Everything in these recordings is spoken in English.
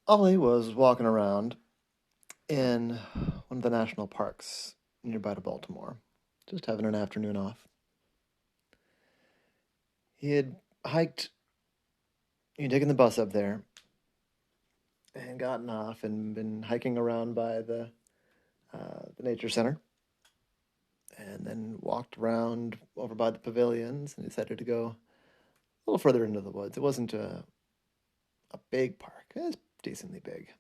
Ollie was walking around in one of the national parks nearby to Baltimore, just having an afternoon off. He had hiked, he'd taken the bus up there and gotten off and been hiking around by the nature center, and then walked around over by the pavilions and decided to go a little further into the woods. It wasn't a big park; it was decently big.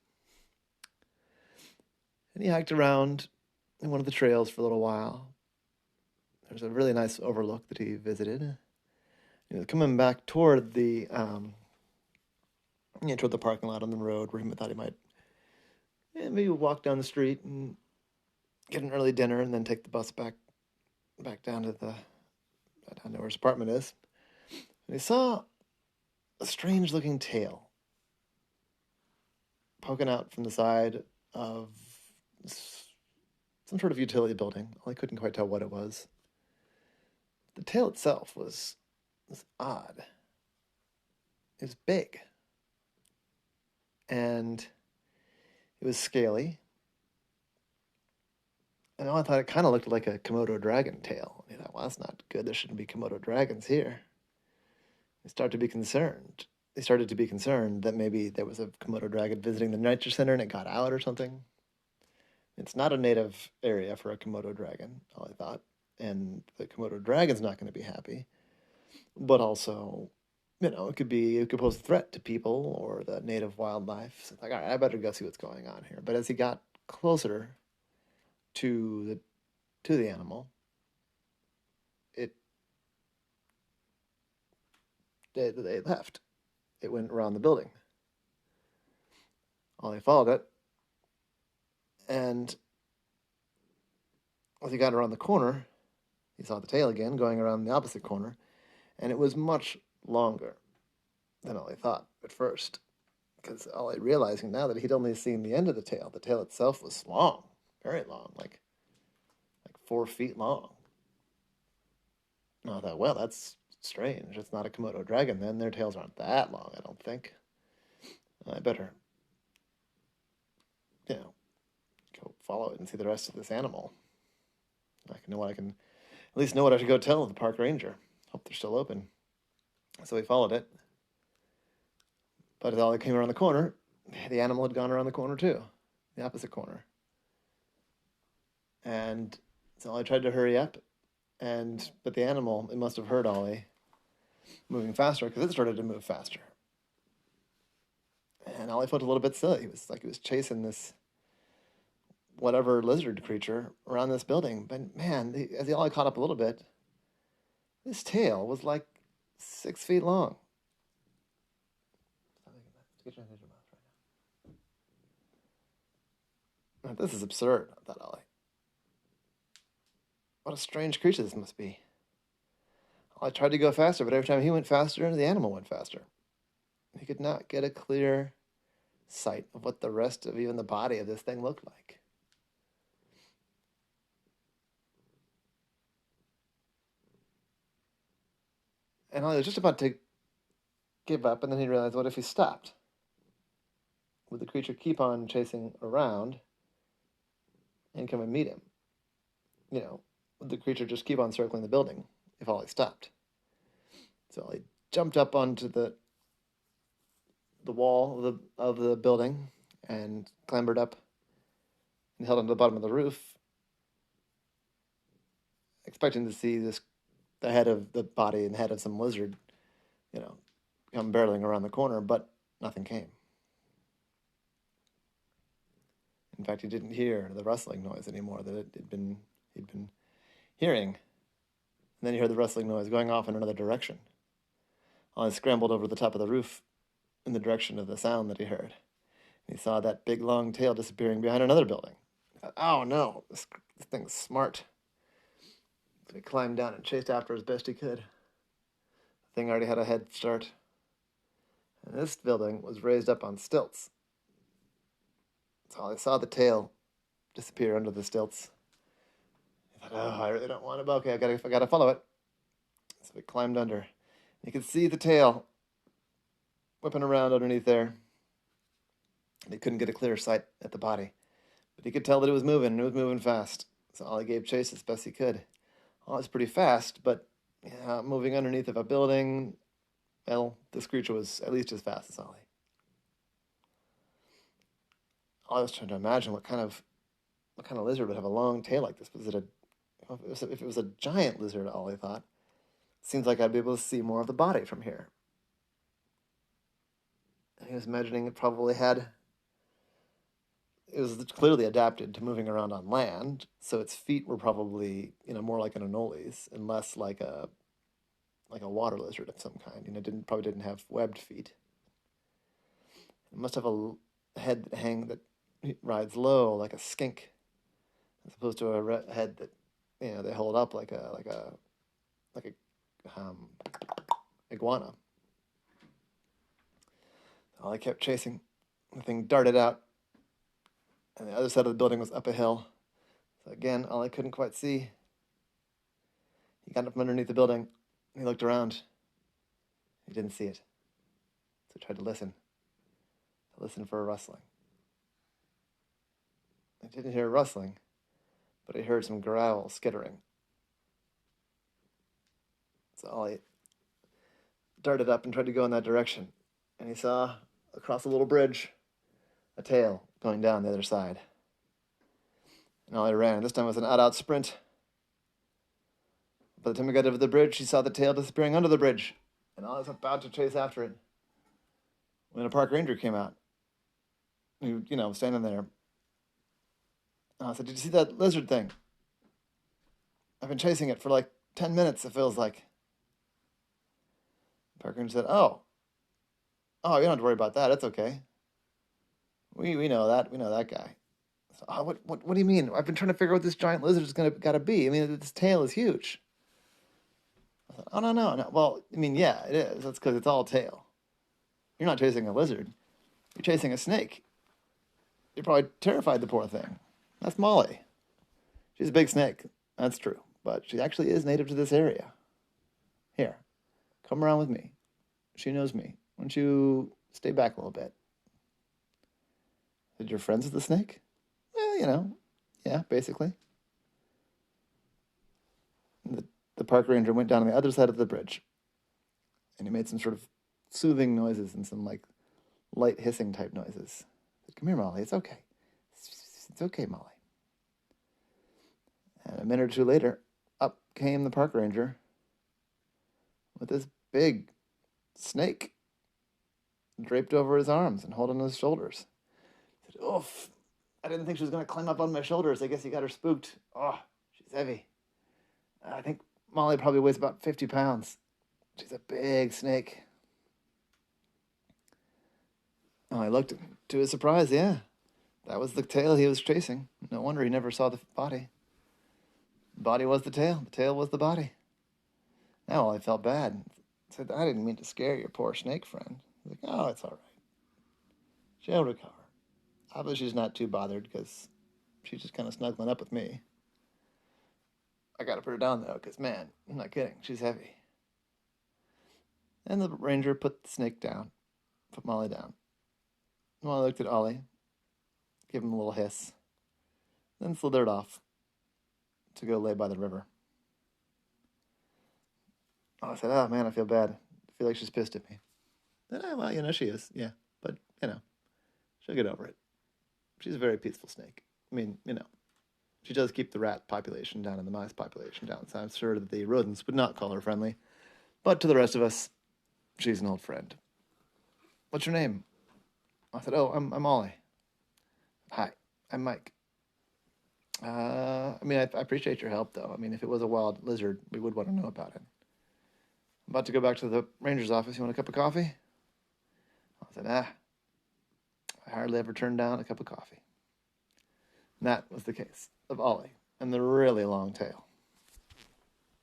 And he hiked around in one of the trails for a little while. There's a really nice overlook that he visited. He was coming back toward toward the parking lot on the road where he thought he might maybe walk down the street and get an early dinner and then take the bus back down to down to where his apartment is. And he saw a strange looking tail poking out from the side of some sort of utility building. I couldn't quite tell what it was. The tail itself was odd. It was big. And it was scaly. And I thought it kind of looked like a Komodo dragon tail. And I thought, well, that's not good. There shouldn't be Komodo dragons here. They started to be concerned. They started to be concerned that maybe there was a Komodo dragon visiting the nature center and it got out or something. It's not a native area for a Komodo dragon, all I thought. And the Komodo dragon's not going to be happy. But also, it could pose a threat to people or the native wildlife. So it's like, all right, I better go see what's going on here. But as he got closer to the animal, it they left. It went around the building. Ollie followed it, and as he got around the corner, he saw the tail again going around the opposite corner, and it was much longer than Ollie thought at first. Because Ollie realizing now that he'd only seen the end of the tail. The tail itself was long, very long, like 4 feet long. And I thought, well, that's strange. It's not a Komodo dragon then. Their tails aren't that long, I don't think. I better, you know, go follow it and see the rest of this animal. I can at least know what I should go tell the park ranger. Hope they're still open. So he followed it. But as Ollie came around the corner, the animal had gone around the corner too, the opposite corner. And so Ollie tried to hurry up, but the animal, it must have heard Ollie moving faster because it started to move faster. And Ollie felt a little bit silly. He was chasing this whatever lizard creature around this building. But man, as he Ollie caught up a little bit, this tail was like 6 feet long. Now, this is absurd, thought Ollie. What a strange creature this must be. I tried to go faster, but every time he went faster, the animal went faster. He could not get a clear sight of what the rest of even the body of this thing looked like. And I was just about to give up, and then he realized, what if he stopped? Would the creature keep on chasing around and come and meet him? Would the creature just keep on circling the building if Ollie stopped? So Ollie jumped up onto the wall of the building and clambered up and held onto the bottom of the roof, expecting to see the head of the body and the head of some lizard, you know, come barreling around the corner, but nothing came. In fact, he didn't hear the rustling noise anymore that he'd been hearing. And then he heard the rustling noise going off in another direction. Ollie scrambled over the top of the roof in the direction of the sound that he heard. And he saw that big long tail disappearing behind another building. He thought, oh no, this thing's smart. So he climbed down and chased after as best he could. The thing already had a head start. And this building was raised up on stilts. So Ollie saw the tail disappear under the stilts. He thought, oh, I really don't want it, but okay, I gotta follow it. So he climbed under. You could see the tail whipping around underneath there. And he couldn't get a clear sight at the body, but he could tell that it was moving, and it was moving fast. So Ollie gave chase as best he could. Well, it was pretty fast, but yeah, moving underneath of a building, well, this creature was at least as fast as Ollie. I was trying to imagine what kind of lizard would have a long tail like this. Was it a if it was a giant lizard? Ollie thought. Seems like I'd be able to see more of the body from here. And he was imagining it was clearly adapted to moving around on land, so its feet were probably more like an Anoles and less like a water lizard of some kind. Probably didn't have webbed feet. It must have a head that rides low like a skink, as opposed to a head that they hold up like a iguana. Ollie kept chasing. The thing darted out, and the other side of the building was up a hill. So again, Ollie couldn't quite see. He got up from underneath the building, and he looked around. He didn't see it. So he tried to listen for a rustling. He didn't hear a rustling, but he heard some growl skittering. So Ollie darted up and tried to go in that direction, and he saw across a little bridge a tail going down the other side. And Ollie ran. This time it was an out sprint. By the time he got over the bridge, he saw the tail disappearing under the bridge, and Ollie was about to chase after it when a park ranger came out. He, was standing there. I said, "Did you see that lizard thing? I've been chasing it for like 10 minutes, it feels like." The park ranger said, "Oh, you don't have to worry about that. It's okay. We know that. We know that guy." So, what do you mean? I've been trying to figure out what this giant lizard is gotta be. I mean, this tail is huge. I thought, "Oh, no. Well, I mean, yeah, it is. That's because it's all tail. You're not chasing a lizard. You're chasing a snake. You're probably terrified, the poor thing. That's Molly. She's a big snake. That's true. But she actually is native to this area. Here, come around with me. She knows me. Why don't you stay back a little bit?" Did your friends with the snake? Well, yeah, basically. The park ranger went down on the other side of the bridge, and he made some sort of soothing noises and some like light hissing type noises. He said, "Come here, Molly. It's okay. It's okay, Molly." And a minute or two later, up came the park ranger with this big snake draped over his arms and holding his shoulders. He said, "Oof, I didn't think she was going to climb up on my shoulders. I guess you got her spooked. Oh, she's heavy. I think Molly probably weighs about 50 pounds. She's a big snake." Oh, I looked to his surprise, yeah. That was the tail he was chasing. No wonder he never saw the body. The body was the tail was the body. Now I felt bad. I said, "I didn't mean to scare your poor snake friend." He's like, "Oh, it's all right. She'll recover. I bet she's not too bothered because she's just kind of snuggling up with me. I gotta put her down though, because man, I'm not kidding, she's heavy." And the ranger put the snake down, put Molly down. Molly looked at Ollie, gave him a little hiss, then slithered off to go lay by the river. I said, "Oh man, I feel bad. I feel like she's pissed at me." Then, well, she is, yeah, but she'll get over it. She's a very peaceful snake. I mean, she does keep the rat population down and the mice population down, so I'm sure that the rodents would not call her friendly. But to the rest of us, she's an old friend. "What's your name?" I said, "Oh, I'm Ollie." "Hi, I'm Mike." I appreciate your help, though. I mean, if it was a wild lizard, we would want to know about it. I'm about to go back to the ranger's office. You want a cup of coffee? I said, I hardly ever turn down a cup of coffee. And that was the case of Ollie and the really long tail.